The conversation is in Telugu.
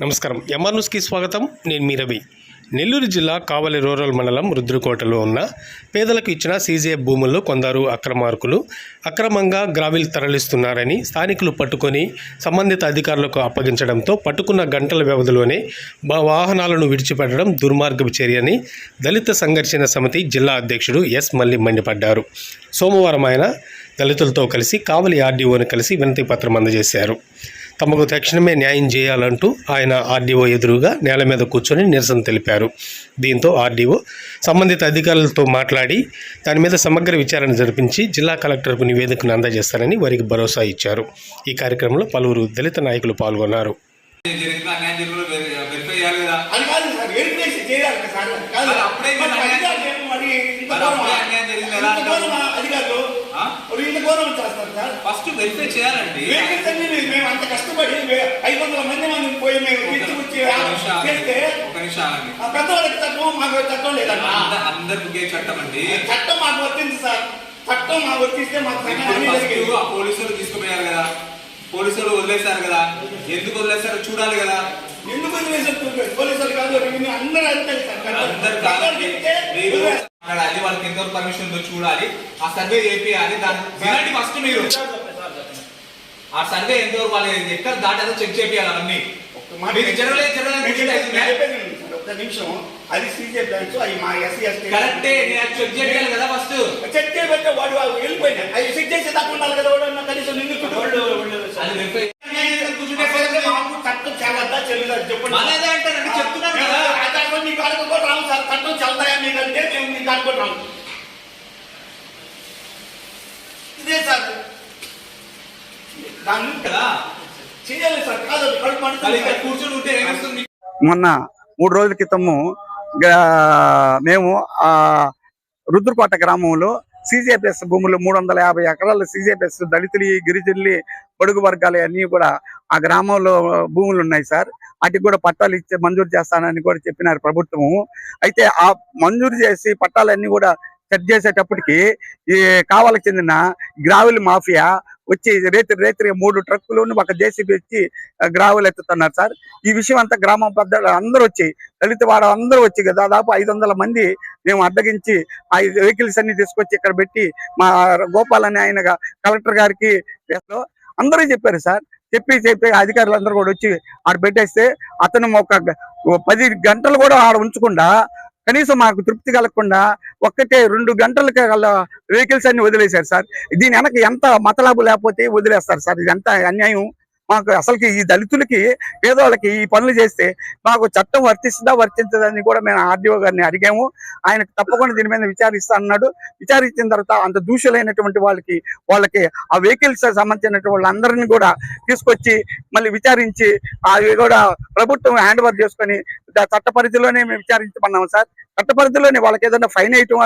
నమస్కారం. ఎంఆర్ న్యూస్కి స్వాగతం. నేను మీ రవి. నెల్లూరు జిల్లా కావలి రూరల్ మండలం రుద్రకోటలో ఉన్న పేదలకు ఇచ్చిన సీజీఎఫ్ భూముల్లో కొందరు అక్రమంగా గ్రావిల్ తరలిస్తున్నారని స్థానికులు పట్టుకొని సంబంధిత అధికారులకు అప్పగించడంతో పట్టుకున్న గంటల వ్యవధిలోనే వాహనాలను విడిచిపెట్టడం దుర్మార్గపు చర్యని దళిత సంఘర్షణ సమితి జిల్లా అధ్యక్షుడు ఎస్ మల్లి మండిపడ్డారు. సోమవారం ఆయన దళితులతో కలిసి కావలి ఆర్డీఓని కలిసి వినతి పత్రం అందజేశారు. తమకు తక్షణమే న్యాయం చేయాలంటూ ఆయన ఆర్డీఓ ఎదురుగా నేల మీద కూర్చొని నిరసన తెలిపారు. దీంతో ఆర్డీఓ సంబంధిత అధికారులతో మాట్లాడి దాని మీద సమగ్ర విచారణ జరిపించి జిల్లా కలెక్టర్కు నివేదికను అందజేస్తారని వారికి భరోసా ఇచ్చారు. ఈ కార్యక్రమంలో పలువురు దళిత నాయకులు పాల్గొన్నారు. ఫస్ట్ వెరిఫై చేయాలండి. మేము అంత కష్టపడి 500 మంది పోయి మేము పెద్దవాళ్ళకి చట్టం మాకు చట్టం లేదన్నా. అందరికీ చట్టం అండి. చట్టం మాకు వర్తింది సార్. చట్టం మాకు వర్తిస్తే మాకు పోలీసులు తీసుకుపోయారు కదా, పోలీసులు వదిలేశారు కదా. ఎందుకు వదిలేశారు చూడాలి కదా. ఎందుకు వదిలేసారు? పోలీసులు కాదు, అందరూ అంతే సార్. అది వాళ్ళకి ఎంతవరకు పర్మిషన్ ఉందో చూడాలి. ఆ సర్వే చేయాలి. దాని ఫస్ట్ మీరు ఆ సర్వే ఎంతవరకు వాళ్ళు ఎక్కడ దాటాలో చెక్ చేయాలి. అవన్నీ ఒక్క నిమిషం. అది సీజే బ్రాంచ్, అది మా ఎస్సీ కరెక్టే. చెక్ చేయాలి కదా. ఫస్ట్ చెక్ చేయబట్టే వాడు వెళ్ళిపోయినాయి. అది చెక్ చేసే దాకా ఉండాలి కదా. వాడు కనీసం నిందితుడు చట్టం చాలా చెల్లుదా చెప్పండి. అంటారండి, చెప్తున్నాను కదా. మీకు అనుకోవడం రాము సార్. చట్టం చల్తాయా మీకంటే మేము మీకు అనుకోవడం రాము. ఇదే సార్ దాన్ని కదా చేయాలి సార్. కాదు కూర్చొని ఉంటే ఏమొస్తుంది. మొన్న 3 రోజుల క్రితము మేము రుద్రకోట గ్రామంలో సీజేపీఎస్ భూములు 350 ఎకరాల సీజేపీఎస్ దళితులు, గిరిజనులు, పొడుగు వర్గాలు అన్నీ కూడా ఆ గ్రామంలో భూములు ఉన్నాయి సార్. వాటికి కూడా పట్టాలు ఇచ్చే మంజూరు చేస్తానని కూడా చెప్పినారు ప్రభుత్వము. అయితే ఆ మంజూరు చేసి పట్టాలన్నీ కూడా సెట్ చేసేటప్పటికి ఈ కావాలకు చెందిన గ్రావెల్ మాఫియా వచ్చి రేత్రి 3 ట్రక్కులను ఒక జేసీబీ వచ్చి గ్రావెల్ ఎత్తుతున్నారు సార్. ఈ విషయం అంతా గ్రామ పెద్దలు అందరూ వచ్చి, దళిత వాడ అందరూ వచ్చి దాదాపు 500 మంది మేము అడ్డగించి ఆ వెహికల్స్ అన్ని తీసుకొచ్చి ఇక్కడ పెట్టి మా గోపాల్ అని ఆయన కలెక్టర్ గారికి అందరూ చెప్పారు సార్. చెప్పి అధికారులు అందరూ కూడా వచ్చి ఆడ పెట్టేస్తే అతను ఒక 10 గంటలు కూడా ఆడ ఉంచకుండా కనీసం మాకు తృప్తి కలగకుండా 1-2 గంటలకి వెహికల్స్ అన్ని వదిలేశారు సార్. దీని వెనక ఎంత మతలాభం లేకపోతే వదిలేస్తారు సార్. ఇది ఎంత అన్యాయం. మాకు అసలుకి ఈ దళితులకి, పేదవాళ్ళకి ఈ పనులు చేస్తే మాకు చట్టం వర్తించదని కూడా మేము ఆర్డీఓ గారిని అడిగాము. ఆయనకు తప్పకుండా దీని మీద విచారిస్తా అన్నాడు. విచారించిన తర్వాత అంత దూషులైనటువంటి వాళ్ళకి ఆ వెహికల్స్ సంబంధించినటువంటి వాళ్ళందరినీ కూడా తీసుకొచ్చి మళ్ళీ విచారించి అవి కూడా ప్రభుత్వం హ్యాండ్ ఓవర్ చేసుకొని చట్ట పరిధిలోనే మేము విచారించమన్నాము సార్. చట్ట పరిధిలోనే వాళ్ళకి ఏదైనా ఫైన్ వేయటం